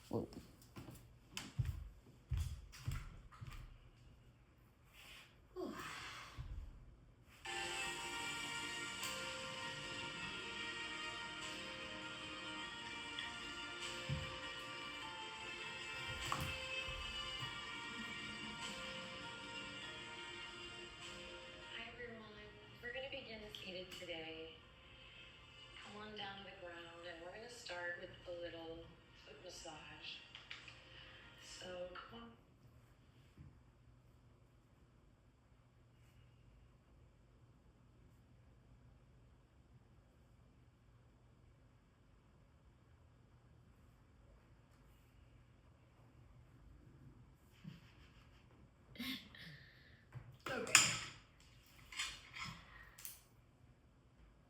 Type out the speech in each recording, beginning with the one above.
Whoa. Hi everyone, we're going to begin seated today. Come on down to the ground and we're going to start with a little foot massage. So come on. Okay.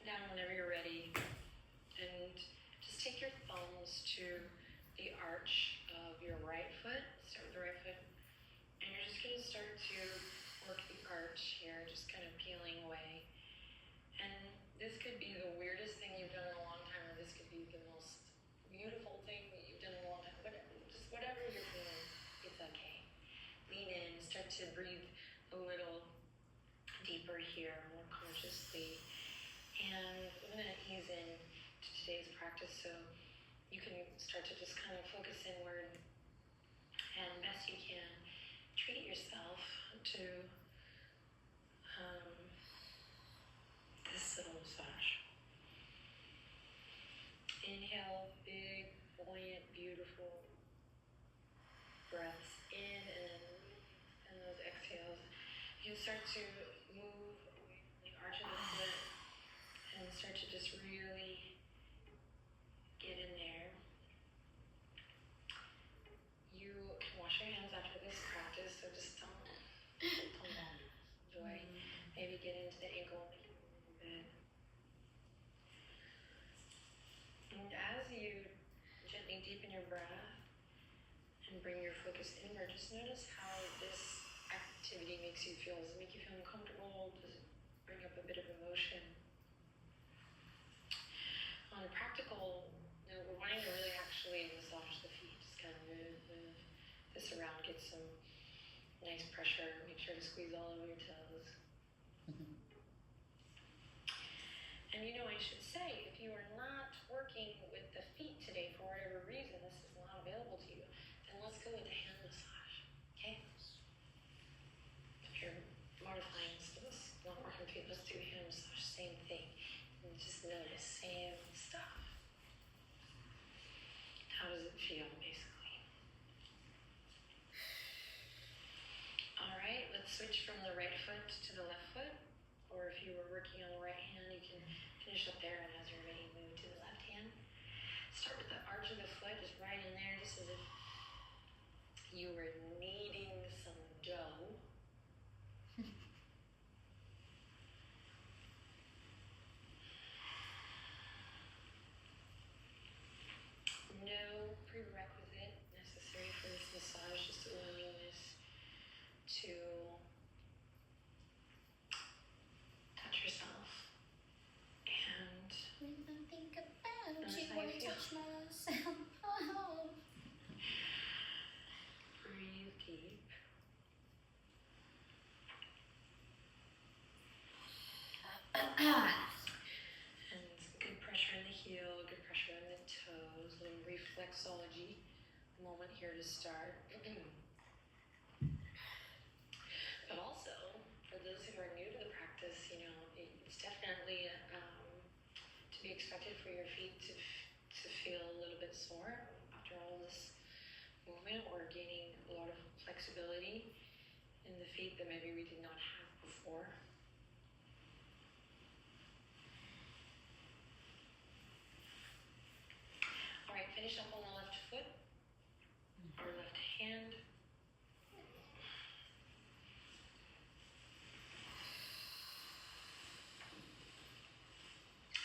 Down whenever you're ready. And just take your thumbs to the arch of your right foot. Start with the right foot. And you're just going to start to work the arch here, just kind of peeling away. And this could be the weirdest thing you've done in a long time, or this could be the most beautiful thing that you've done in a long time. But just whatever you're feeling, it's okay. Lean in, start to breathe a little deeper here, more consciously. And I'm going to ease in to today's practice so you can start to just kind of focus inward and best you can treat yourself to this little massage. Inhale, big, buoyant, beautiful breaths in, and those exhales. You start to move away from the arch of the foot and start to just really get in there. You can wash your hands after this practice, so just don't enjoy. Maybe get into the ankle a little bit. And as you gently deepen your breath and bring your focus inward, just notice how this activity makes you feel. Does it make you feel uncomfortable? Does it bring up a bit of emotion? On a practical note, we're wanting to really actually massage the feet. Just kind of move this around, get some nice pressure. Make sure to squeeze all over your toes. And I should say, if you are not working with the feet today for whatever reason, this is not available to you, then let's go with a hand massage, okay? If you're modifying this, not working with feet, let's do hand massage, same thing. And just notice, same stuff. How does it feel, basically? All right, let's switch from the right foot to the left foot. Or if you were working on the right hand, you can finish up there, and as you're ready, move to the left hand. Start with the arch of the foot, just right in there, just as if you were kneading some dough. No prerequisite necessary for this massage, just a willingness to touch yourself and When I think about notice you, how I you feel. touch myself. Oh. Breathe deep. And good pressure in the heel, good pressure in the toes, a little reflexology moment here to start. But also, for those who are new to the practice, it's definitely to be expected for your feet to feel a little bit sore after all this movement. We're gaining a lot of flexibility in the feet that maybe we did not have before. All right, finish up on the left foot or left hand.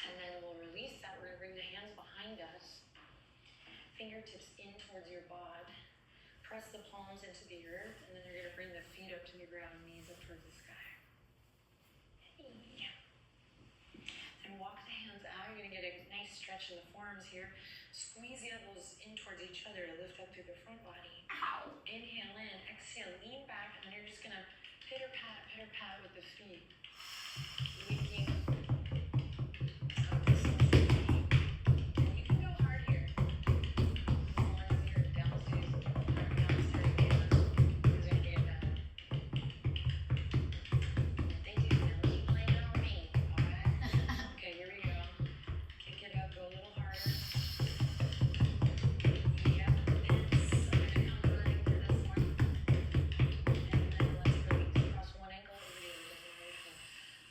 And then we'll release that. We're going to bring the hands behind us, fingertips in towards your bod. Press the palms into the earth, and then you're going to bring the feet up to the ground, knees up towards the sky. Hey. And walk the hands out. You're going to get a nice stretch in the forearms here. Squeeze the elbows in towards each other to lift up through the front body. Ow. Inhale in, exhale, lean back, and then you're just gonna pitter pat with the feet. Linking up the soles of the feet. And you can go hard here. As long as your downstairs gamer is gonna be a bad. Thank you. Now keep playing on me. Alright? Okay, here we go. Kick it up, go a little harder. Yep, and I'm gonna come running for this one. And then let's release. Cross one ankle over the other.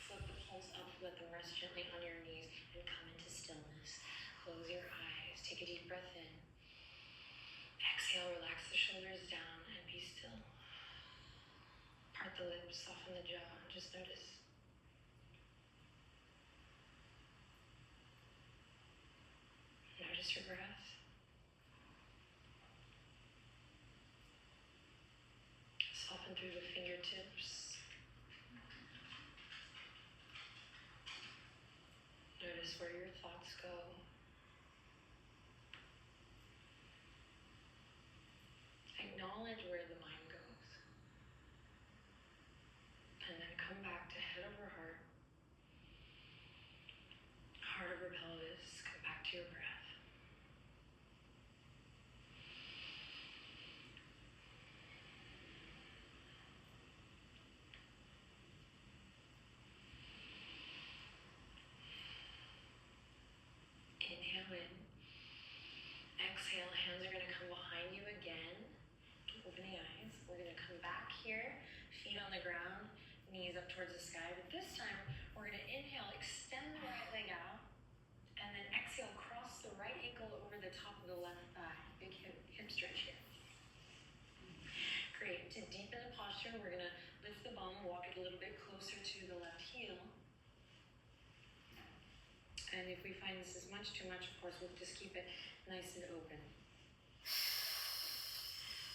Flip the palms up, let them rest gently on your knees, and come into stillness. Close your eyes. Take a deep breath in. Exhale, relax the shoulders down, and be still. Part the lips, soften the jaw, and just notice. Notice your breath. Soften through the fingertips. Notice where your thoughts go. Acknowledge where the mind goes. And then come back to head over heart. Heart over pelvis. Come back to your breath. Inhale in. Exhale, hands are going to come behind you again. Open the eyes. We're going to come back here, feet on the ground, knees up towards the sky. But this time, we're going to inhale, extend the right leg out, and then exhale, cross the right ankle over the top of the left thigh. Big hip stretch here. Great. To deepen the posture, we're going to lift the bum, walk it a little bit closer to the left heel. And if we find this is much too much, of course, we'll just keep it nice and open.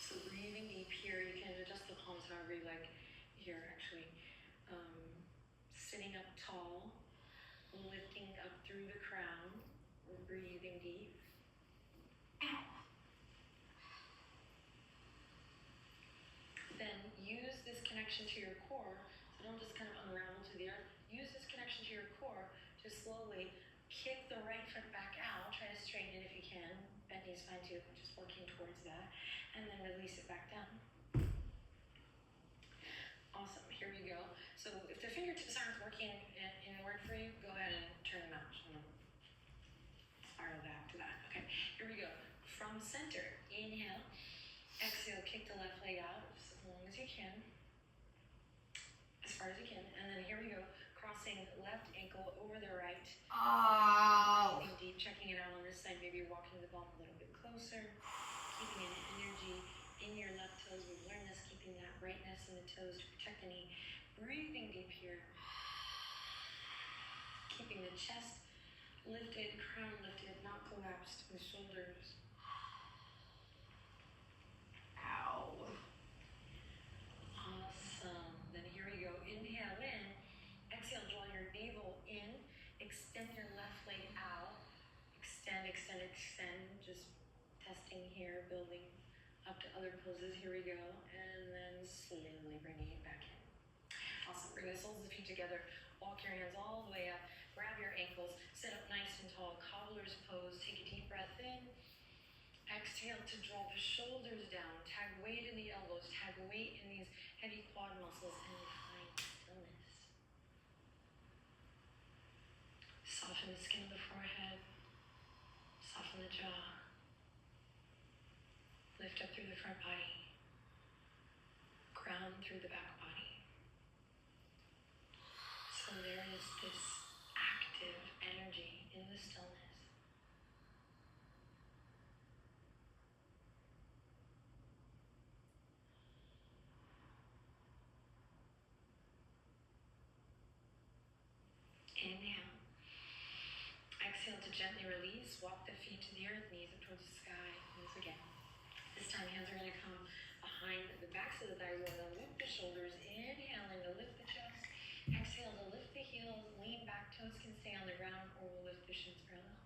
So breathing deep here, you can adjust the palms however you like here, actually. Sitting up tall, lifting up through the crown, breathing deep. Then use this connection to your core, so don't just kind of unravel to the earth. Use this connection to your core to slowly kick the right foot back out. Try to straighten it if you can. Bend knees fine too. I'm just working towards that. And then release it back down. Awesome. Here we go. So if the fingertips aren't working inward for you, go ahead and turn them out. Spiral back to that. Okay. Here we go. From center. Inhale. Exhale. Kick the left leg out as long as you can. As far as you can. And then here we go. Crossing left ankle over the right. Oh. Breathing deep, checking it out on this side. Maybe walking the bum a little bit closer. Keeping an energy in your left toes. We've learned this, keeping that brightness in the toes to protect the knee. Breathing deep here. Keeping the chest lifted, crown lifted, not collapsed, the shoulders. Ow. Awesome. Then here we go. Inhale in. Exhale, draw your navel in. Extend your left leg out. Extend, extend, extend. Just testing here, building up to other poses. Here we go. And then slowly bringing it back in. Awesome. Bring the soles of the feet together. Walk your hands all the way up. Grab your ankles. Sit up nice and tall. Cobbler's pose. Take a deep breath in. Exhale to draw the shoulders down. Tag weight in the elbows. Tag weight in these heavy quad muscles. And find stillness. Soften the skin of the forehead. Soften the jaw. Lift up through the front body. Ground through the back body. So there is this active energy in the stillness. Inhale. Exhale to gently release. Walk the feet to the earth, knees up towards the sky. Once again. This time hands are going to come behind the backs of the thighs. We're going to lift the shoulders. Inhaling to lift the chest. Exhale to lift the heels. Lean back. Toes can stay on the ground, or we'll lift the shins parallel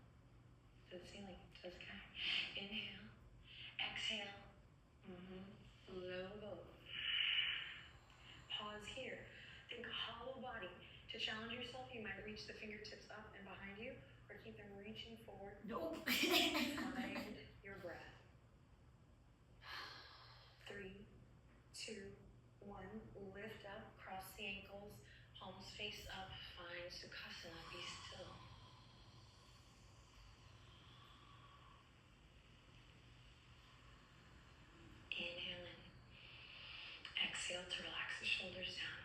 to the ceiling. to the sky. Inhale. Exhale. Low boat. Pause here. Think hollow body. To challenge yourself, you might reach the fingertips up and behind you, or keep them reaching forward. Nope. Find your breath. 3, 2, 1. Lift up, cross the ankles, palms face up. Find Sukhasana. Be still. Inhale in. Exhale to relax the shoulders down.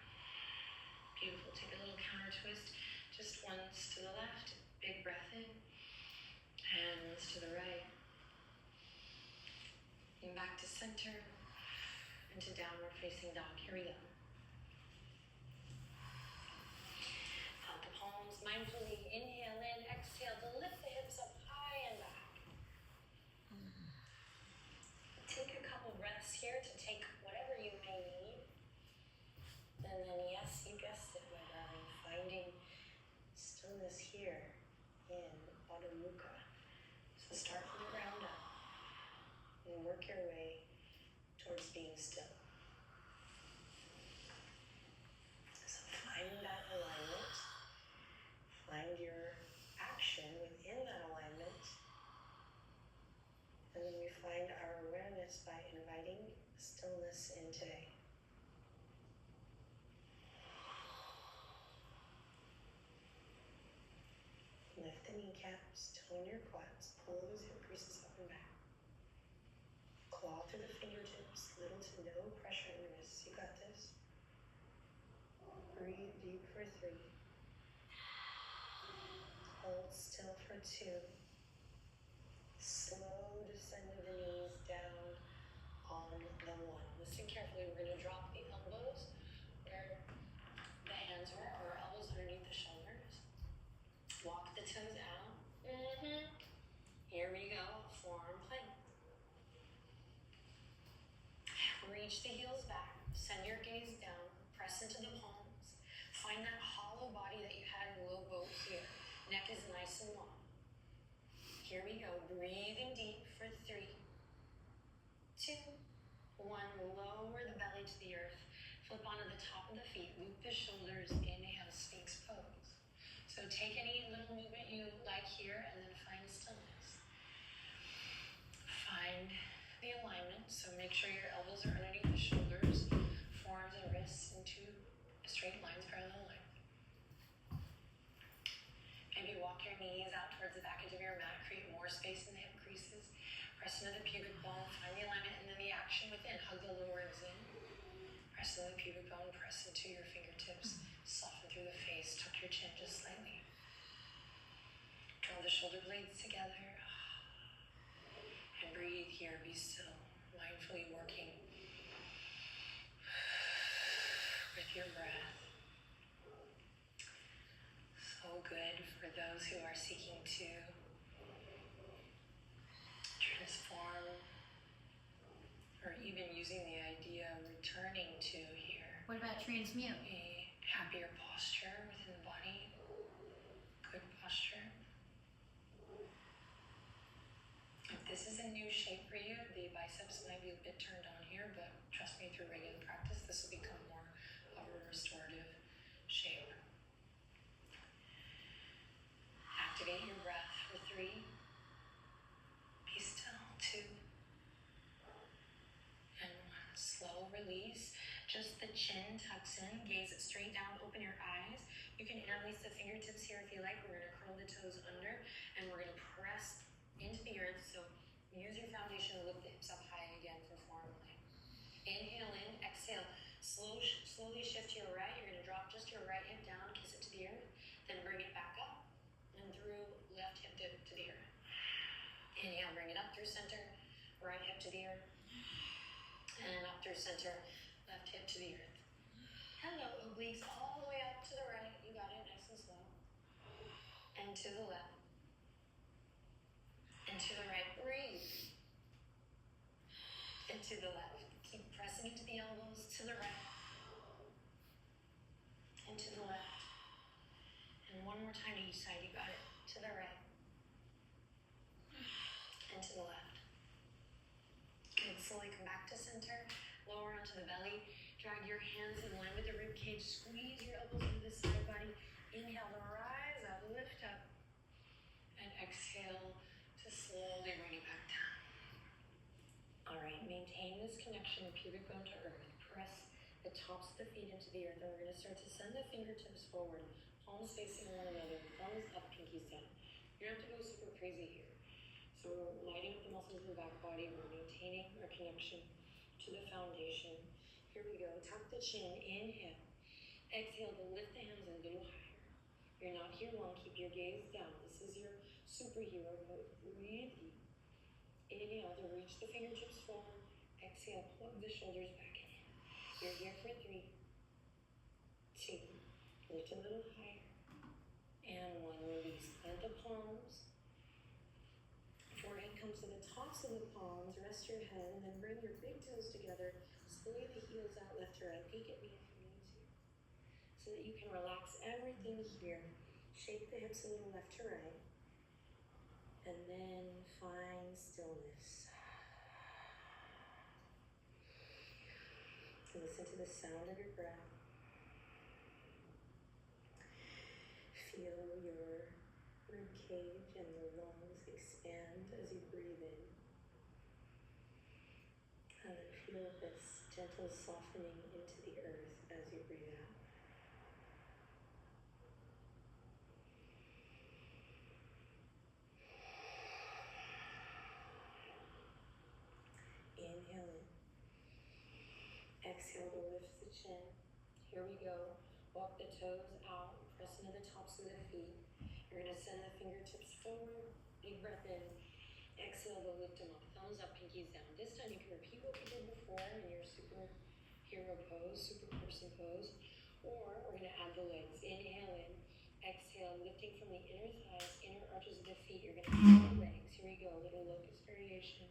Beautiful. Take a little counter twist. Just once to the left. Big breath in. Hands to the right. And back to center. Into downward facing dog. Here we go. Out the palms mindfully. Inhale in. Exhale to lift the hips up high and back. Take a couple breaths here to take whatever you may need. And then, yes, you guessed it, my darling, finding stillness here in Adho Mukha. So start from the ground up and work your way towards being still. So find that alignment. Find your action within that alignment. And then we find our awareness by inviting stillness in today. Lift the kneecaps, tone your quads, pull those hip creases up and back. Claw through the fingertips, little to no pressure in the wrists. You got this. Breathe deep for 3. Hold still for 2. Slow descend of the knees down on the 1. Listen carefully. We're going to drop the elbows where the hands are, or elbows underneath the shoulders. Walk the toes out. Here we go. Forearm plank. Reach the heels back. Send your gaze down. Press into the palms. Find that hollow body that you had in low boat here. Neck is nice and long. Here we go. Breathing deep for 3, 2, 1. Lower the belly to the earth. Flip onto the top of the feet. Loop the shoulders. Inhale, Sphinx pose. So take any little movement you like here and then find stillness. Find the alignment. So make sure your elbows are underneath the shoulders, forearms and wrists into straight lines, parallel lines. Maybe walk your knees out towards the back edge of your mat. Create more space in the hip creases. Press into the pubic bone. Find the alignment and then the action within. Hug the lower ribs in. Press into the pubic bone. Press into your fingertips. Soften through the face. Tuck your chin just slightly. Draw the shoulder blades together. And breathe here. Be still. Mindfully working with your breath. So good for those who are seeking to transform, or even using the idea of returning to here. What about transmute? A happier posture within the body. Good posture. If this is a new shape for you, the biceps might be a bit turned on here, but trust me, through regular practice, this will become more of a restorative shape. Activate your breath for 3. Be still. 2. And 1. Slow release. Just the chin tucks in. Gaze it straight down. Open your eyes. You can interlace the fingertips here if you like. We're going to curl the toes under, and we're going to press into the earth. So use your foundation to lift the hips up high again for forearm plank. Inhale in. Exhale. Slowly shift to your right. You're going to drop just your right hip down. Kiss it to the earth. Then bring it back up. And through left hip dip to the earth. Inhale, bring it up through center, right hip to the earth. And up through center, left hip to the earth. Hello, obliques, all the way up to the right. You got it, nice and slow. And to the left. And to the right, breathe. And to the left. Keep pressing into the elbows, to the right. And to the left. And one more time to each side, you got it. To the right. slowly come back to center. Lower onto the belly. Drag your hands in line with the rib cage. Squeeze your elbows into the side body. Inhale to rise up, lift up. And exhale to slowly bring it back down. All right, maintain this connection of pubic bone to earth. Press the tops of the feet into the earth. And we're going to start to send the fingertips forward. Palms facing one another. Thumbs up, pinkies down. You don't have to go super crazy here. So we're lighting up the muscles of the back body. We're maintaining our connection to the foundation. Here we go. Tuck the chin. Inhale. Exhale to lift the hands a little higher. You're not here long. Keep your gaze down. This is your superhero mode. Breathe deep. Inhale to reach the fingertips forward. Exhale, plug the shoulders back in. You're here for 3, 2, lift a little higher. And 1, release. Plant the palms. Forehead comes to the tops of the palms. Rest your head and then bring your big toes together. Splay the heels out left to right. Peek at me if you need to. So that you can relax everything here. Shake the hips a little left to right. And then find stillness. Listen to the sound of your breath. Feel your rib cage and the lungs expand as you breathe in. And then feel this gentle softening into the earth as you breathe out. Inhale in. Exhale to lift the chin. Here we go. Walk the toes out. Press into the tops of the feet. You're going to send the fingertips forward. Big breath in. Exhale to lift them up. Thumbs up, pinkies down. This time you can repeat what we did before in your superhero pose, super person pose. Or we're going to add the legs. Inhale in. Exhale, lifting from the inner thighs, inner arches of the feet. You're going to add the legs. Here we go. Little locust variation.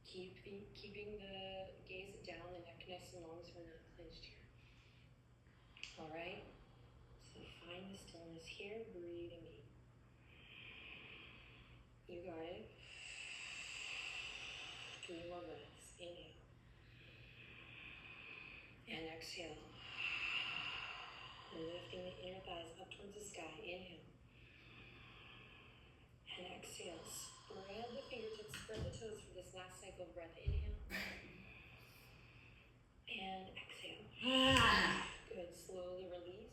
Keeping the gaze down, the neck nice and long so we're not clenched here. All right? So find the stillness here, breathing deep. You got it. 2 more breaths. Inhale. And exhale. Lifting the inner thighs up towards the sky. Inhale. And exhale. Spread the fingertips, spread the toes for this last cycle of breath. Inhale. And exhale. Good. Slowly release.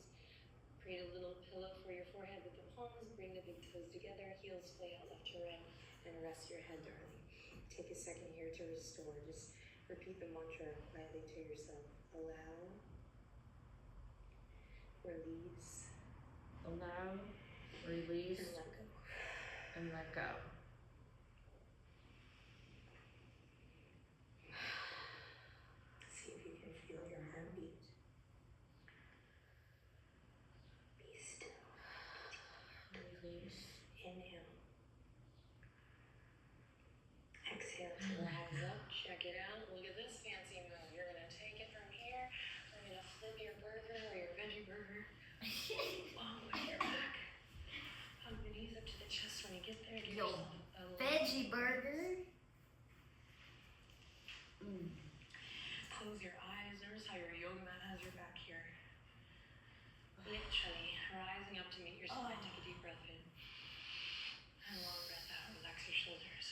Create a little pillow for your forehead with the palms. Bring the big toes together. Heels splay out left to right. And rest your head, darling. Take a second here to restore. Just repeat the mantra quietly to yourself. Allow. Release. Allow, release, And let go. and let go. See if you can feel your heartbeat. Be still. Release. Inhale. Exhale to rise up. Check it out. Look at this fancy move. You're going to take it from here. We're going to flip your burger or your veggie burger all the way back. Hug the knees up to the chest when you get there. Give Yo, yourself a little Veggie burger. Close your eyes. Notice how your yoga mat has your back here. Literally rising up to meet your spine. Take a deep breath in. And long breath out. Relax your shoulders.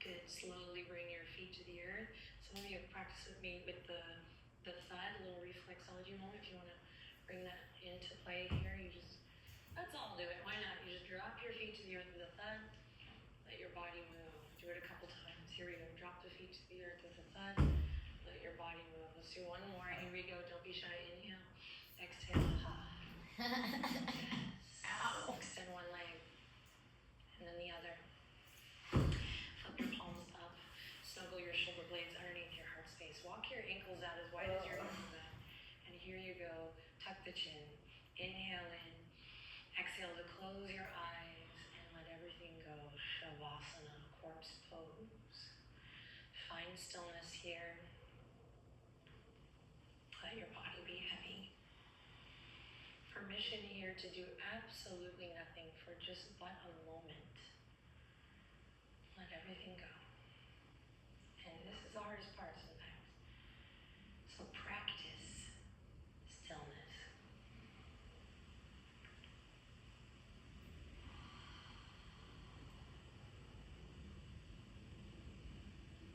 Good. Slowly bring your feet to the earth. Some of you have practiced with me with the thud, a little reflexology moment. If you want to bring that into play here, you just, let's all do it. Why not? You just drop your feet to the earth with a thud. Let your body move. Do it a couple times. Here we go. Drop the feet to the earth with a thud. Let your body move. Let's do one more. Here we go. Don't be shy. Inhale. Exhale. Ow. Extend one leg. And then the other. Flip your palms up. Snuggle your shoulder blades underneath your heart space. Walk your ankles out as wide as your ankles out. And here you go. Tuck the chin. Inhale in. Exhale to close your eyes and let everything go. Shavasana, corpse pose. Find stillness here. Let your body be heavy. Permission here to do absolutely nothing for just but a moment. Let everything go. the hardest part sometimes. So practice stillness.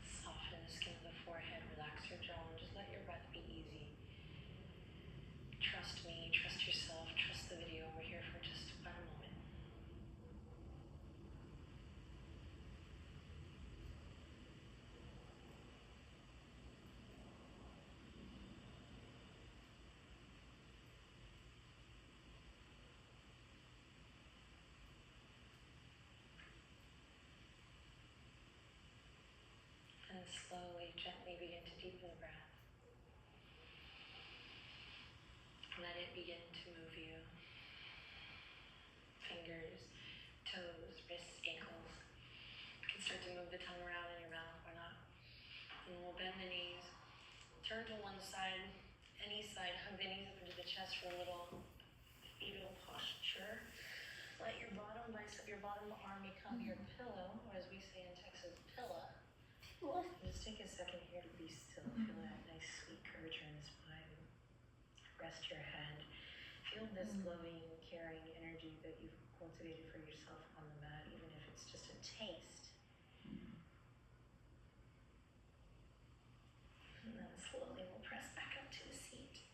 Soften the skin of the forehead, relax your jaw, and just let your breath be easy. Trust me, trust yourself, trust the video. We're here for just about a moment. And slowly, gently begin to deepen the breath. Let it begin to move you. Fingers, toes, wrists, ankles. You can start to move the tongue around in your mouth or not. And we'll bend the knees. Turn to one side, any side. Hug the knees up into the chest for a little fetal posture. Let your bottom bicep, your bottom arm become your pillow, or as we say in Texas, pillow. Just take a second here to be still. Feel that nice sweet curvature in the spine. Rest your head. Feel this loving, caring energy that you've cultivated for yourself on the mat, even if it's just a taste. And then slowly we'll press back up to the seat.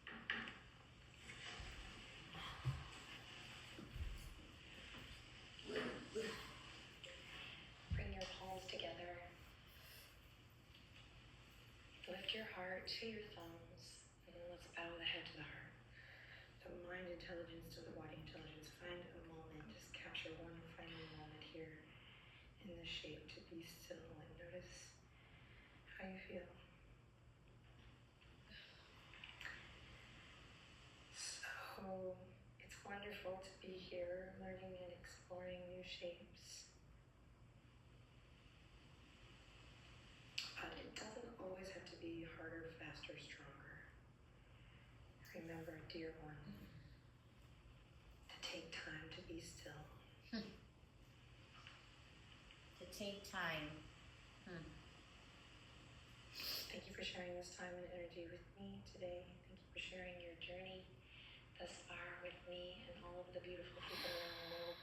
Bring your palms together. Lift your heart to your thumbs, and then let's bow the head to the heart. The mind intelligence to the body intelligence. Find a moment, just capture one final moment here in the shape to be still and notice how you feel. So, it's wonderful to be here learning and exploring new shapes. But it doesn't always have to be harder, faster, stronger. Remember, dear one, to take time to be still. To take time. Thank you for sharing this time and energy with me today. Thank you for sharing your journey thus far with me and all of the beautiful people around the world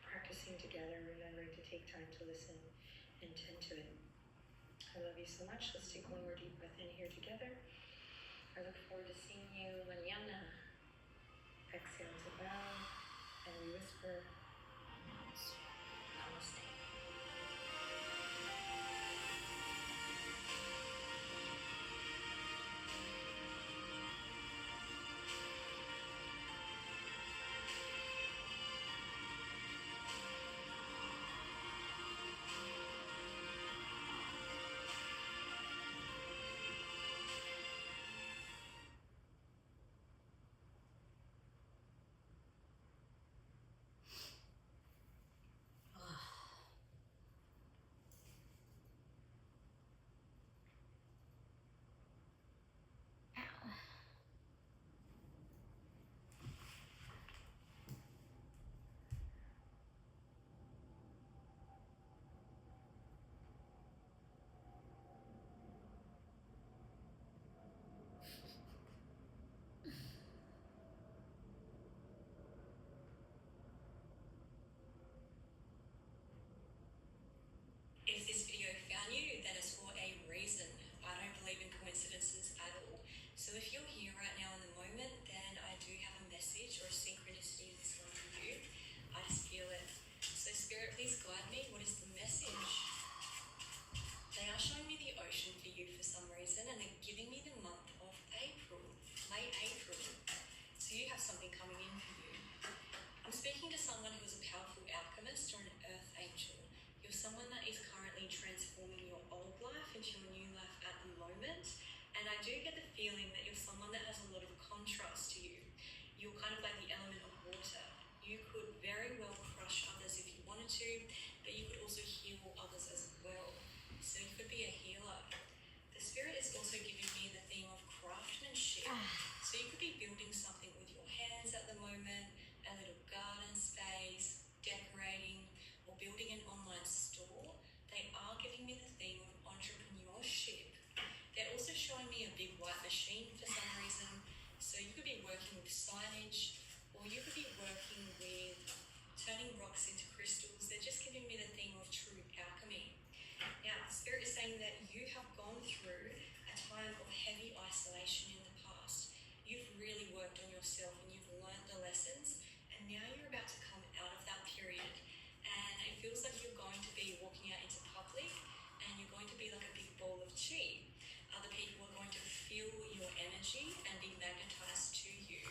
practicing together, remembering to take time to listen and tend to it. I love you so much. Let's take one more deep breath in here together. I look forward to seeing you mañana. Exhale to bow, and we whisper, Namaste. If this video found you, then it's for a reason. I don't believe in coincidences at all. So if you're here right now in the moment, then I do have a message or a synchronicity in this one for you. I just feel it. So Spirit, please guide me. What is the message? They are showing me the ocean for you for some reason, and they're giving me the month of April, late April. So you have something coming in for you. I'm speaking to someone who is a powerful alchemist or an earth angel. You're someone that is currently transforming your old life into your new life at the moment. And I do get the feeling that you're someone that has a lot of contrast to you. You're kind of like the element of water. You could very well crush others if you wanted to, but you could also heal others as well. So you could be a healer. The Spirit is also giving me the theme of craftsmanship. So you could be building something with your hands at the moment, a little garden space, decorating, or building an online store. They are giving me the theme of entrepreneurship. turning rocks into crystals. They're just giving me the theme of true alchemy. Now, Spirit is saying that you have gone through a time of heavy isolation in the past. You've really worked on yourself and you've learned the lessons, and now you're about to come out of that period. And it feels like you're going to be walking out into public and you're going to be like a big ball of chi. Other people are going to feel your energy and be magnetized to you,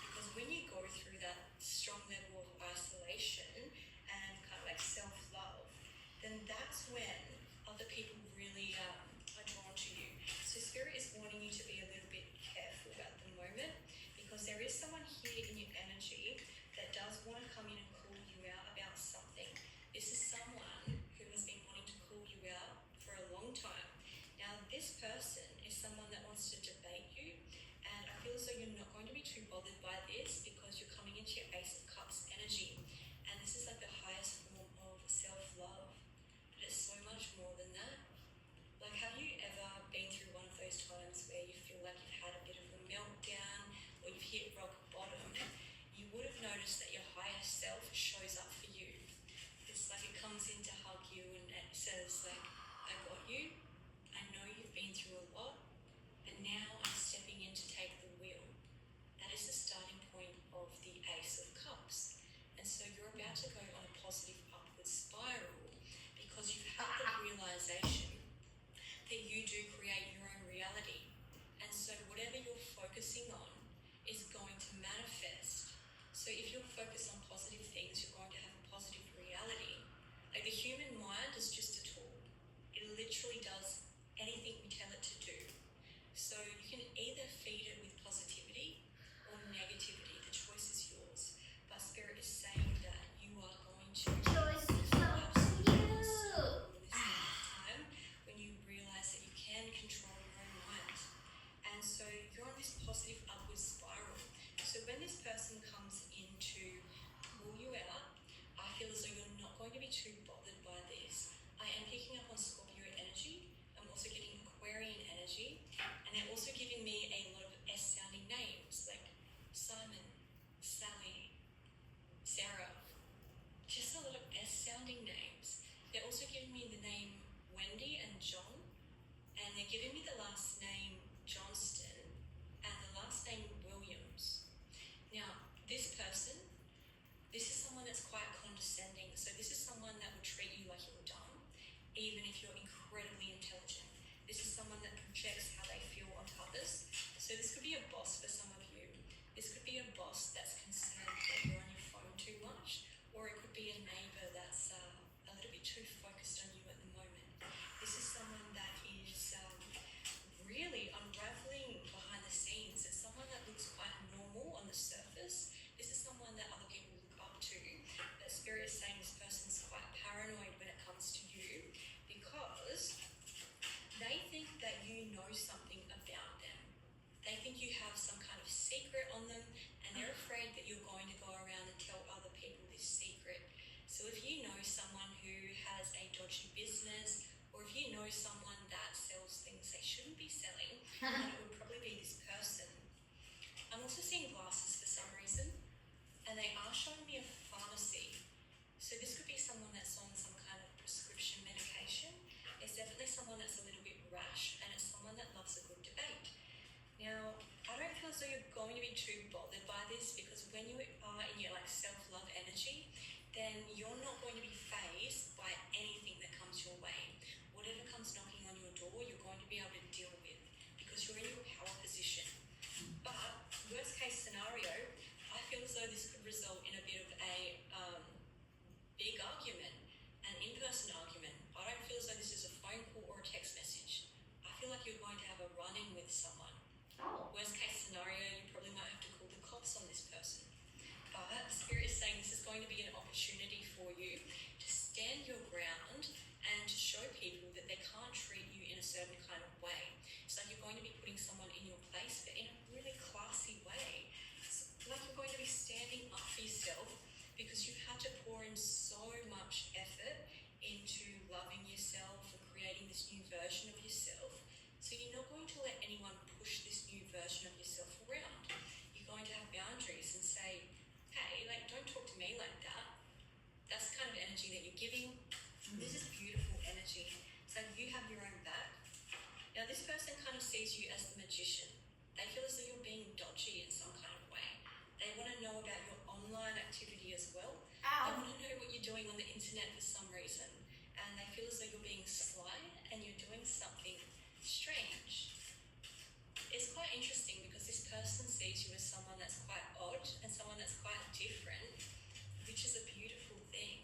because when you go through that strong level of isolation and kind of like self-love, then that's when other people really are drawn to you. So Spirit is wanting you to be a little bit careful at the moment, because there is someone here in your energy that does want to come in and call you out about something. This is someone who has been wanting to call you out for a long time. Now, this person is someone that wants to debate you, and I feel as though you're not going to be too bothered by this, because you're coming into your Ace of Cups energy, and this is like the highest form of self-love. But it's so much more than that. Like, have you ever been through one of those times where you feel like you've had a bit of a meltdown or you've hit rock bottom? You would have noticed that your higher self shows up for you. It's like it comes in to hug you and it says like, I got you. I know you've been through a lot, but now I'm stepping in to take the wheel. That is the starting point of the Ace of Cups. And so you're about to go on a positive upward spiral, because you've had the realization that you do create your own reality. And so whatever you're focusing on is going to manifest. So if you're focused on positive things, you're going to have a positive reality. Like, the human mind is just a tool. It literally does anything we tell it to do. So you can either feed it with positivity or negativity. The choice is yours. But Spirit is saying that you are going to Choice is up to you. time when you realize that you can control your own mind. And so you're on this positive upward spiral. So when this person comes in to pull you out, I feel as though you're not going to be too bothered by this. I am picking up on Scorpio energy. I'm also getting Aquarian energy. And they're also giving me a lot of S-sounding names, like Simon, Sally, Sarah. Just a lot of S-sounding names. They're also giving me the name Wendy and John. And they're giving me the last name Johnston and the last name Williams. Now, this person, this is someone that's quite condescending. So this is someone that would treat you like you're dumb, even if you're incredibly intelligent. This is someone that projects how they feel onto others. So this could be a boss for some of you. This could be a boss that's concerned that you're on your phone too much, or it could be a neighbour that's a little bit too focused on you at the moment. This is someone that is really unraveling behind the scenes. It's someone that looks quite normal on the surface. This is someone that other people look up to. But Spirit is saying this person's quite paranoid when it comes to you, because they think that you know something about them. They think you have some kind of secret on them, and they're afraid that you're going to go around and tell other people this secret. So if you know someone who has a dodgy business, or if you know someone that sells things they shouldn't be selling, then it would probably be this person. I'm also seeing glasses for some reason, and they are showing me a pharmacy. So this could be someone that's on some kind of prescription medication. It's definitely someone that's a little bit rash, and it's someone that loves a good debate. Now, I don't feel as though you're going to be too bothered by this, because when you are in your like self-love energy, then you're not going to be fazed by anything that comes your way. Whatever comes knocking on your door, you're going to be able to deal with, because you're in your power position. But worst case scenario, I feel as though this could result in a bit of a big argument, an in-person argument. I don't feel as though this is a phone call or a text message. I feel like you're going to have a run-in with someone. Oh. Worst case scenario, you probably might have to call the cops on this person. But Spirit is saying this is going to be an opportunity for you to stand your ground and to show people that they can't treat you in a certain kind of way. It's like you're going to be putting someone in your place, but in a really classy way. It's like you're going to be standing up for yourself, because you've had to pour in so much effort into loving yourself and creating this new version of yourself. So you're not going to let anyone push this new version of yourself around. You're going to have boundaries and say, hey, like, don't talk to me like that. energy that you're giving. This is beautiful energy. So you have your own back. Now this person kind of sees you as the magician. They feel as though you're being dodgy in some kind of way. They want to know about your online activity as well. They want to know what you're doing on the internet for some reason. And they feel as though you're being sly and you're doing something strange. It's quite interesting because this person sees you as someone that's quite odd and someone that's quite different, which is a beautiful thing.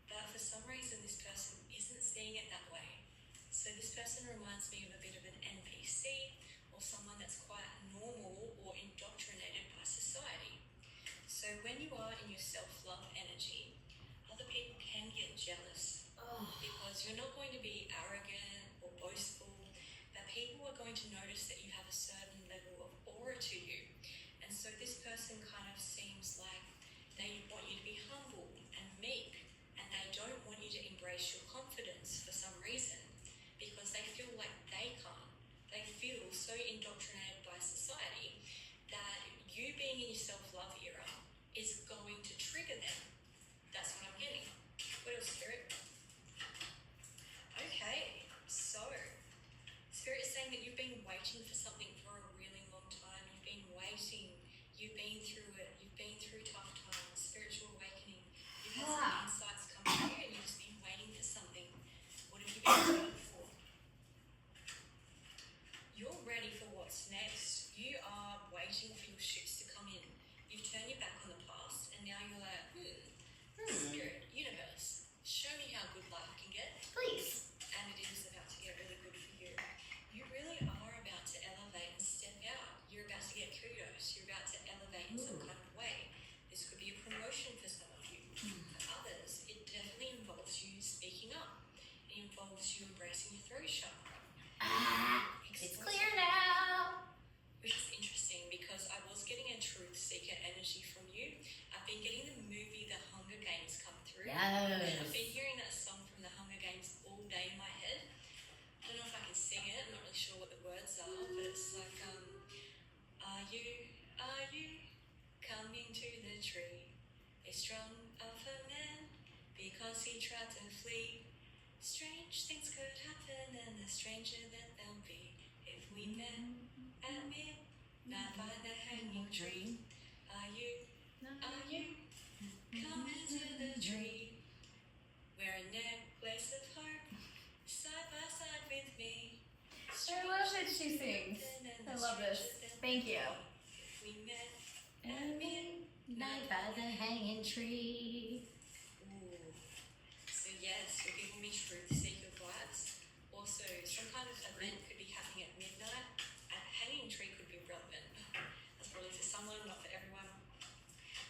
But for some reason, this person isn't seeing it that way. So this person reminds me of a bit of an NPC or someone that's quite normal or indoctrinated by society. So when you are in your self-love energy, other people can get jealous because you're not going to be arrogant or boastful, but people are going to notice that you have a certain level of aura to you. And so this person kind of seems like they want you to be humble and meek, and they don't want you to embrace your confidence for some reason because they feel like they can't. They feel so indoctrinated by society that you being in your self-love era is going to trigger them. That's what I'm getting. What else, Spirit? Okay, so Spirit is saying that you've been waiting for something for a really long time. You've been waiting. You've been through it. You've been through tough times, spiritual awakening. You've had some insights come through and you've just been waiting for something. What have you been waiting for? You're ready for what's next. You are waiting for your ships to come in. You've turned your back on the past and now you're like, Spirit, universe, show me how good life can get. Please. And it is about to get really good for you. You really are about to elevate and step out. You're about to get kudos. You're about to elevate in some kind of way. This could be a promotion for some of you. For others, it definitely involves you speaking up. It involves you embracing your throat chakra. It's clear now. Which is interesting because I was getting a truth seeker energy from you. I've been getting the movie The Hunger Games come through. And I've been hearing that song from The Hunger Games all day in my head. I don't know if I can sing it. I'm not really sure what the words are, but it's like, are you coming to the tree? A strong alpha man because he tried to flee. Strange things could happen and the stranger that they'll be if we met at midnight by the hanging tree. Are you coming to the tree? Wear a necklace of hope side by side with me. I love that she sings. I love this. Thank you. If we met at midnight by the hanging tree. Ooh. So yes, you're giving me truth seeker vibes. Also, some kind of event could be happening at midnight. A hanging tree could be relevant. That's probably for someone, not for everyone.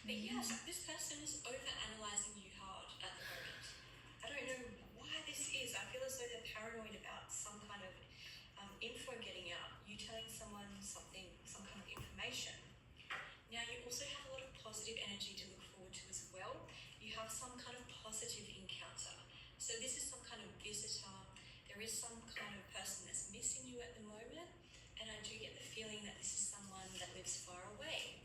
But yes, this person is over-analysing you hard at the moment. I don't know why this is. I feel as though they're paranoid about some kind of info getting out. You telling someone something, some kind of information. Now, you also have a lot of positive energy to look forward to as well. You have some kind of positive encounter. So this is some kind of visitor. There is some kind of person that's missing you at the moment. And I do get the feeling that this is someone that lives far away.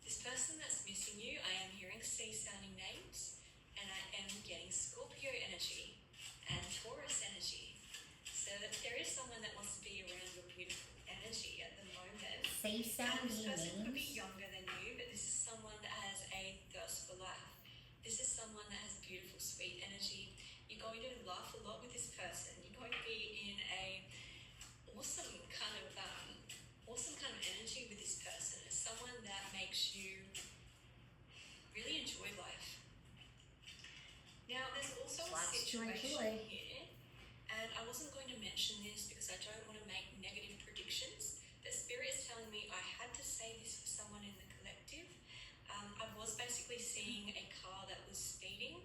This person that's missing you, I am hearing C-sounding names. And I am getting Scorpio energy and Taurus energy. So that there is someone that wants to be around your beautiful energy at the moment. Say And this person could be names. younger than you, but this is someone that has a thirst for life. This is someone that has beautiful, sweet energy. You're going to laugh a lot with this person. You're going to be in a awesome kind of energy with this person. It's someone that makes you really enjoy life. Now, there's also a Lots to situation enjoy. here, and I wasn't going to mention this because I don't want to make negative predictions, but Spirit is telling me I had to say this for someone in the collective. I was basically seeing a car that was speeding,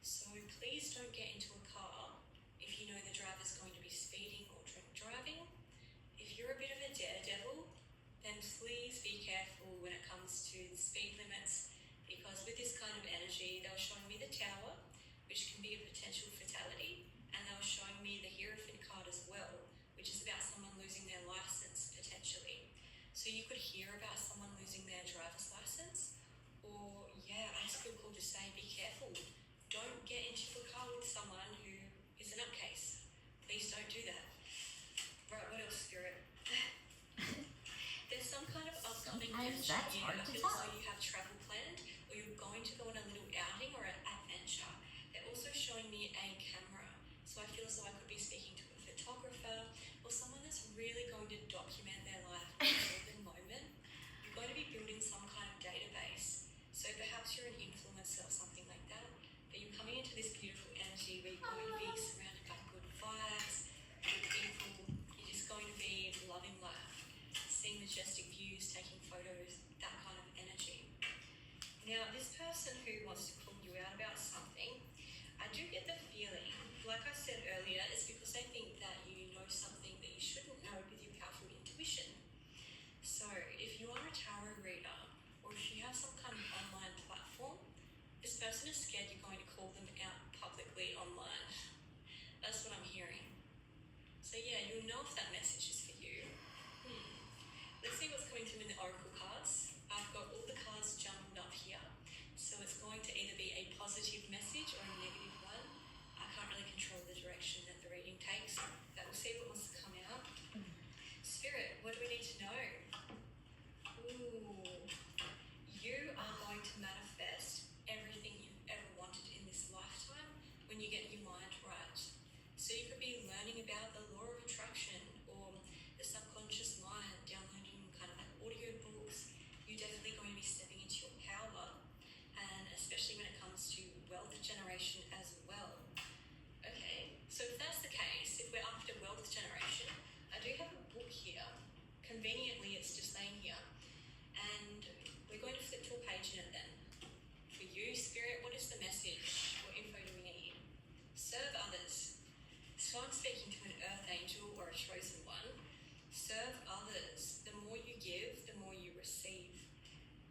so please don't get into a car if you know the driver's going to be speeding or drink driving. If you're a bit of a daredevil, then please be careful when it comes to the speed limits, because with this kind of energy, they were showing me the tower, which can be a potential fatality, and they were showing me the Hierophant card as well, which is about someone losing their license potentially. So you could hear about someone losing their driver's license, or I just feel called to say, be careful. Don't earlier is because they think that you know something that you shouldn't know with your powerful intuition. So if you are a tarot reader, or if you have some kind of online platform, this person is scared you're going to call them out publicly online. That's what I'm hearing. So yeah, you'll know if that message is for you. Let's see what's coming through in the oracle cards. I've got all the cards jumbled up here. So it's going to either be a positive message or a negative one. I can't really control the direction that the reading takes, but we'll see what wants to come out. Spirit, what do we need to know? Ooh, you are going to manifest everything you've ever wanted in this lifetime when you get your mind right. So you could be learning about the law of attraction or the subconscious mind, downloading kind of like audio books. You're definitely going to be stepping into your power, and especially when it comes to wealth generation as well. Okay, so if that's the case, if we're after wealth generation, I do have a book here. Conveniently, it's just laying here. And we're going to flip to a page in it then. For you, Spirit, what is the message? What info do we need? Serve others. So I'm speaking to an earth angel or a chosen one. Serve others. The more you give, the more you receive.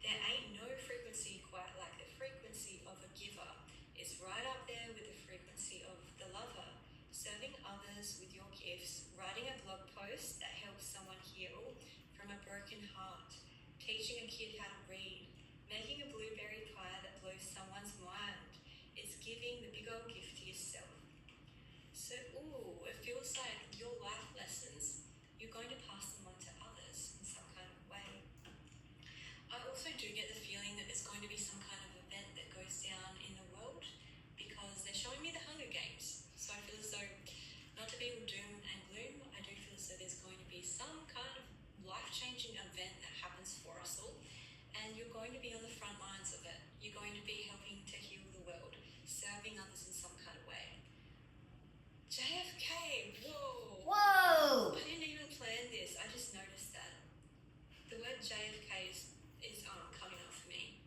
There ain't no frequency quite like the frequency of a giver. It's right up there with the frequency of the lover. Serving others with your gifts, writing a blog post that helps someone heal from a broken heart, teaching a kid how to read, making a blueberry pie that blows someone's mind. It's giving the big old gift to yourself. So, it feels like your life lessons, you're going to pass them on to others in some kind of way. I also do get the feeling that there's going to be some kind of event that goes down in the world, because they're showing me the Hunger Games. So I feel as though, not to be all doom and gloom, I do feel as though there's going to be some kind of life-changing event that happens for us all, and you're going to be on the front lines of it. You're going to be helping to heal the world, serving others in some kind of way. JFK, whoa! Whoa! I didn't even plan this, I just noticed that. The word JFK is coming up for me.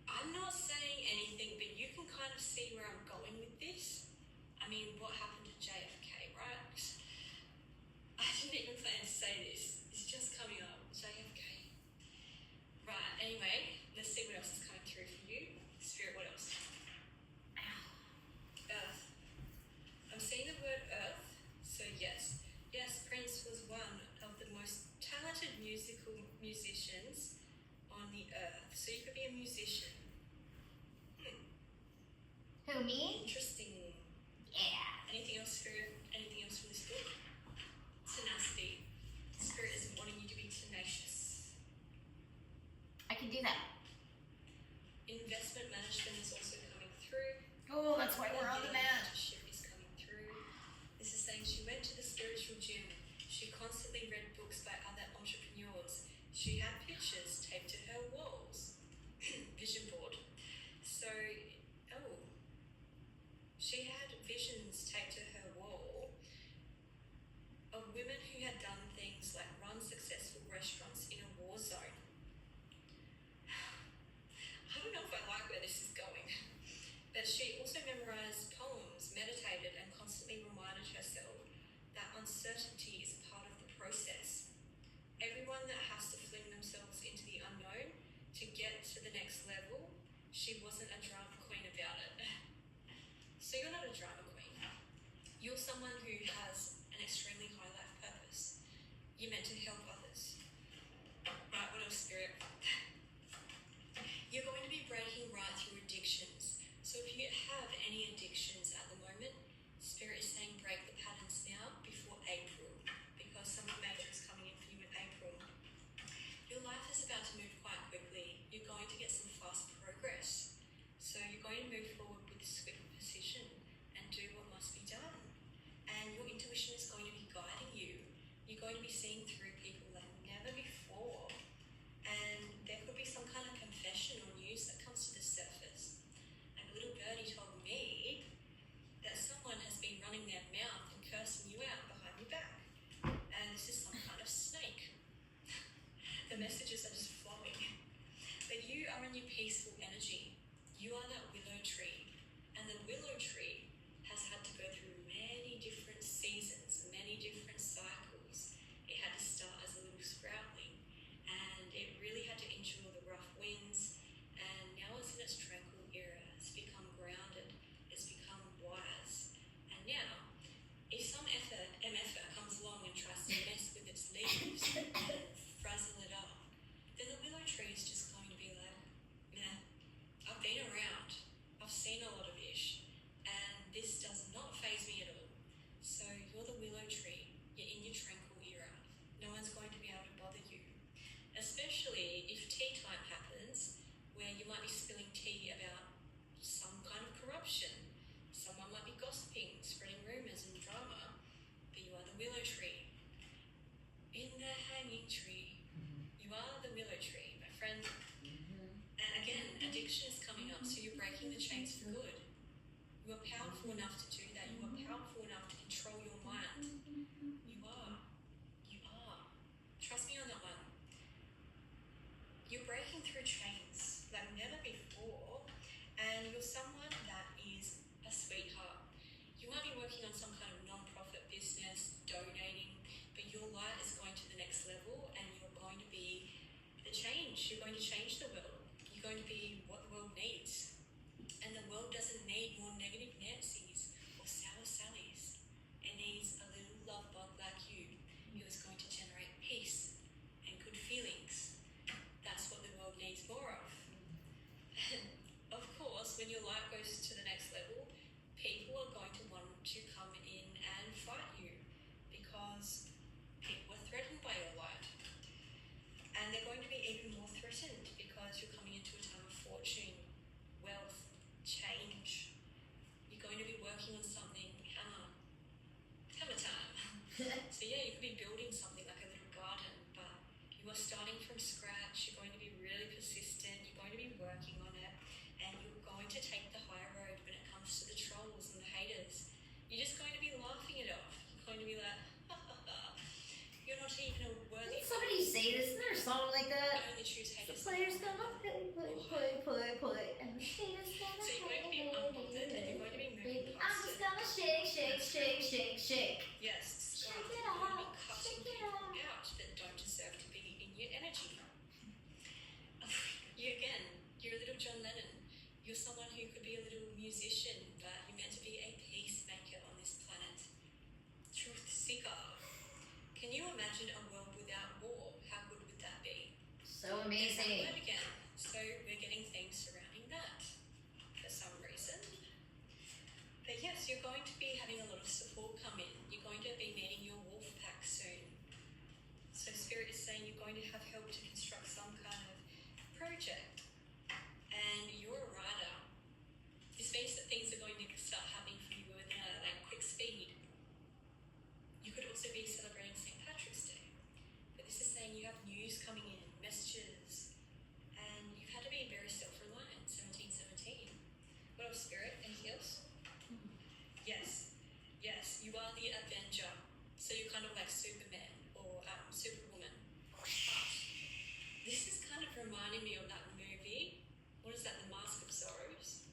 I'm not saying anything, but you can kind of see where I'm going with this. I mean, what happened to JFK, right? I didn't even plan to say this. It's just coming up. JFK. Right, anyway, let's see what else is coming through for you. Spirit, what else? Earth. I'm seeing the word earth, so yes. Yes, Prince was one of the most talented musicians on the earth. So you could be a musician. Who, me? Interesting. Yeah. Anything else, Spirit? Anything else from this book? Tenacity. Spirit is wanting you to be tenacious. I can do that. Investment management is also coming through. Oh, that's why we're on the mat. Mentorship is coming through. This is saying she went to the spiritual gym. She constantly read books by other entrepreneurs. She had pictures taped to her walls. Vision board. So, she had visions taped to her wall of women who had done things like run successful restaurants in a war zone. I don't know if I like where this is going, but she also memorized poems, meditated, and constantly reminded herself that uncertainty is part of the process. Everyone that has to fling themselves into the unknown to get to the next level, she wasn't a drama queen about it. So you're not a drama queen. You're someone who has an extremely high life purpose. You're meant to help others. Right, what else, Spirit? You're going to be breaking right through addictions. So if you have any addictions at the moment, Spirit is saying break the patterns now before April, because some major is coming in for you in April. Your life is about to move quite quickly. You're going to get some fast progress. So you're going to move forward with swift precision and do what must be done. And your intuition is going to be guiding you. You're going to be seeing through people like never before. And there could be some kind of confession or news that comes to the surface. And a little birdie told me that someone has been running their mouth and cursing you out behind your back. And this is some kind of snake. The messages are just flowing. breaking the chains for good. You are powerful enough to do that. You are powerful enough to control your mind. You are. You are. Trust me on that one. You're breaking through chains like never before, and you're someone that is a sweetheart. You might be working on some kind of non-profit business, donating, but your light is going to the next level, and you're going to be the change. You're going to change the world. You're going to be what the world needs. And the world doesn't need more negative Nancy's or sour Sallys. It needs a little love bug like you who is going to generate peace and good feelings. That's what the world needs more of. And of course, when your light goes to the next level, people are going to want to come in and fight you because people are threatened by your light. And they're going to be even more threatened because you're coming into a time of fortune, wealth, change. You're going to be working on something, hammer time. So yeah, you could be building something like a little garden, but you are starting from scratch. You're going to be really persistent. You're going to be working on it, and you're going to take the high road when it comes to the trolls and the haters. You're just going to be laughing it off. You're going to be like, ha ha ha. You're not even a worthy. Didn't somebody say this in their song like You that? only choose The haters. player's gonna play, and the haters gonna So you're going to be unbothered and you're going to be moving baby, I'm past just it. gonna shake, shake, shake, shake, shake. Yes, Shake stop. it You're going to be out, cutting shake it people out. out that don't deserve to be in your energy. You again, you're a little John Lennon. You're someone who could be a little musician, but you're meant to be a peacemaker on this planet. Truth seeker. Can you imagine a world without war? How good would that be? So There's that amazing. word again. So we're getting things surrounding that for some reason. But yes, you're going to be having a lot of support come in. You're going to be meeting your wolf pack soon. So Spirit is saying you're going to have help to construct some kind of project. And you're a rider. This means that things are going to start happening for you with quick speed. You could also be celebrating St. Patrick's Day. But this is saying you have news coming in, messages, and you've had to be very self-reliant. 1717. What else, Spirit? Anything else? Yes, yes, you are the Avenger. So you're kind of like Superman or Superwoman. But this is kind of reminding me of that movie. What is that? The Mask of Zorros?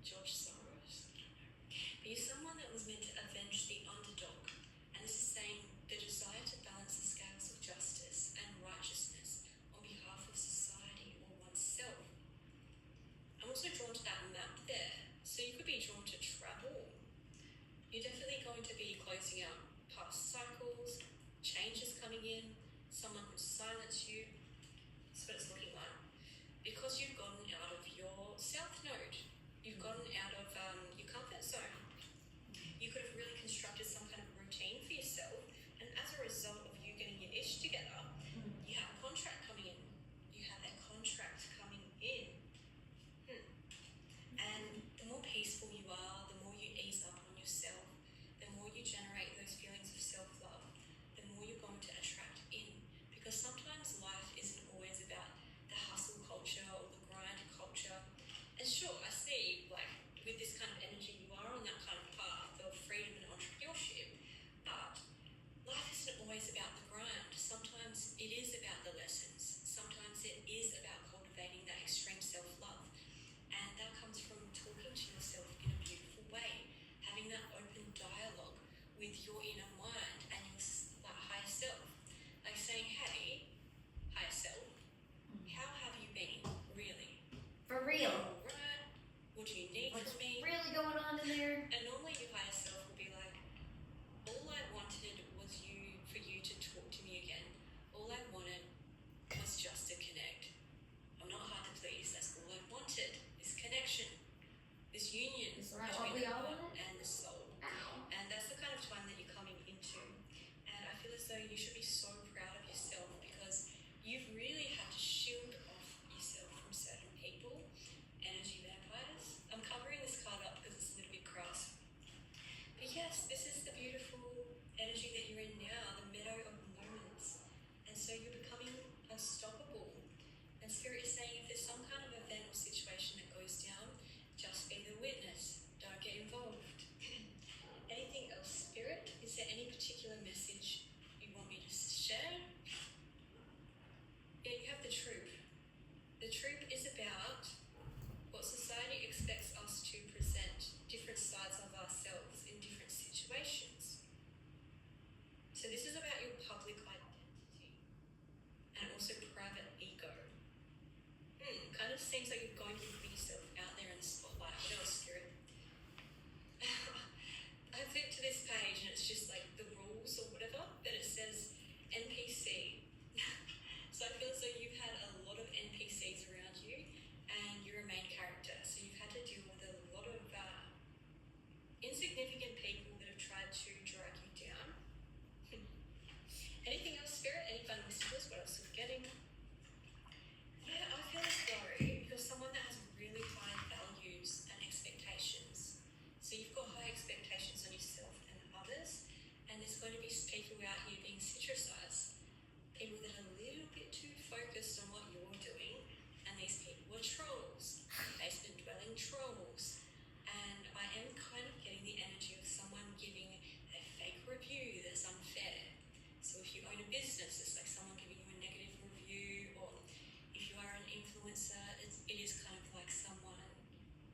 George Soros? But you're someone that was meant to avenge the underdog. And this is saying the desire to balance the scales of justice and righteousness on behalf of society or oneself. I'm also drawn to that map there. So you could be drawn to travel. You're definitely going to be closing out past cycles, changes coming in, someone could silence you. That's what it's looking like. Because you've gotten out of your south node, you've gotten out of your comfort zone. You could have really constructed some kind of routine for yourself, and as a result of you getting your ish together, you have a contract coming in. You have that contract coming in. And the more peaceful you are, the more you ease up on yourself, the more you generate those feelings of self-love, the more you're going to attract in. Because sometimes life isn't always about the hustle culture or the grind culture. And sure, I see, like, with this kind of energy, you are on that kind of path of freedom and entrepreneurship. But life isn't always about the grind. Sometimes it is about the lessons. Sometimes it is about cultivating that extreme self-love. And that comes from talking to yourself in a beautiful way, having that open dialogue with your inner mind and your higher self. Like saying, hey, higher self, how have you been, really? For real. Right? What do you need What's from me? really going on in there? And normally your higher self will be like, all I wanted was for you to talk to me again. All I wanted was just to connect. I'm not hard to please. That's all I wanted. This connection, this union Isn't that what we between the all heart want? and the soul. Ow. And that's the kind of time that you're coming into. And I feel as though you should be so proud of yourself because you've really had to shield off yourself from certain people, energy vampires. I'm covering this card up because it's a little bit crass. But yes, this is the beautiful energy that you're in now, the meadow of moments. And so you're becoming unstoppable. And Spirit is saying if there's some kind of event or situation that goes down share. Yeah, you have the troop. The troop is about what society expects us to present, different sides of ourselves in different situations. So this is about your public identity and also private ego. Kind of seems like you're going to be putting yourself out there in the spotlight. What else, Spirit? I flipped to this page and it's just like the rules or whatever, but it says NPC. So I feel as though you've had a lot of NPCs around you and you're a main character. So you've had to deal with a lot of insignificant people that have tried to drag you down. Anything else, Spirit? Any fun messages? What else are we getting? Yeah, I feel as though you're someone that has really high values and expectations. So you've got high expectations on yourself and others, and there's going to be people out here being citrusized. People that are a little bit too focused on what you're doing, and these people are trolls, basement-dwelling trolls. And I am kind of getting the energy of someone giving a fake review that's unfair. So if you own a business, it's like someone giving you a negative review, or if you are an influencer, it is kind of like someone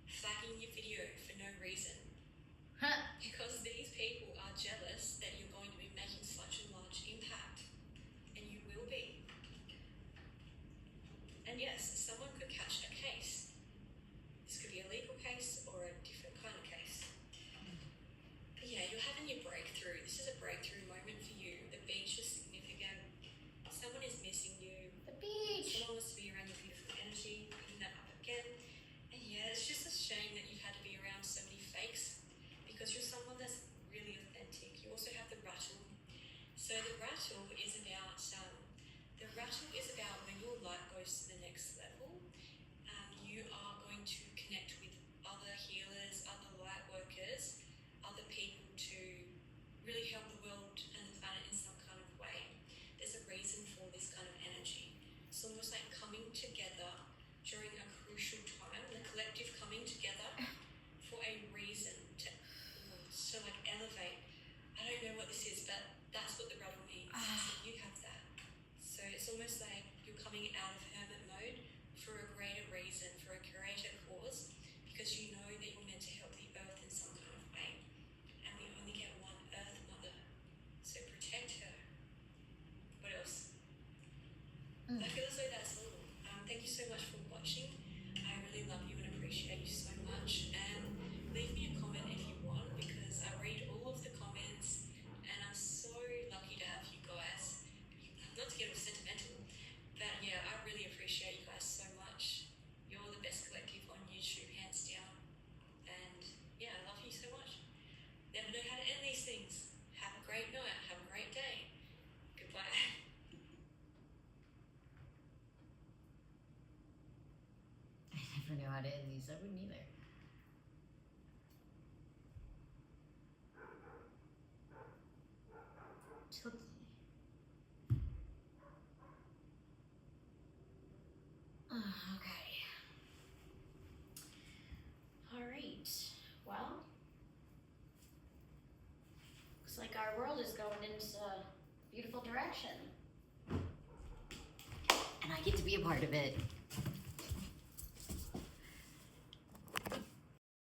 flagging your video for no reason. Because these people are jealous that you're going to be making such a large impact. And you will be. And yes, someone could catch a case. This could be a legal case or a different kind of case. But yeah, you're having your breakthrough. This is a breakthrough moment for you. The beach is significant. Someone is missing you. The beach. Someone wants to be around your beautiful energy, picking that up again. And yeah, it's just a shame that you've had to be around so many fakes because you're someone that's really authentic. You also have the rattle. So the rattle is about when your light goes to the next level, you are going to connect with other healers, other light workers, other people to really help the world and the planet in some kind of way. There's a reason for this kind of energy. It's almost like coming together during a crucial time, the collective coming together for a reason to like elevate. I don't know what this is, but that's what the rattle means. So you have that. So it's almost like you're coming out of hermit mode for a greater reason, for a greater cause, because you know that you're meant to help the earth in some kind of way. And we only get one earth mother. So protect her. What else? I feel as though that's all. Thank you so much for watching. I really love you and appreciate you so much. And leave me a comment if you want, because I read all of the comments and I'm so lucky to have you guys. Not to get all sentimental, but yeah, I really appreciate you guys so much. You're the best collective on YouTube, hands down. And yeah, I love you so much. Never know how to end these things. Have a great night. Have a great day. Goodbye. I never know how to end these. I wouldn't either. Totally. Okay. All right. Well, looks like our world is going into a beautiful direction. And I get to be a part of it.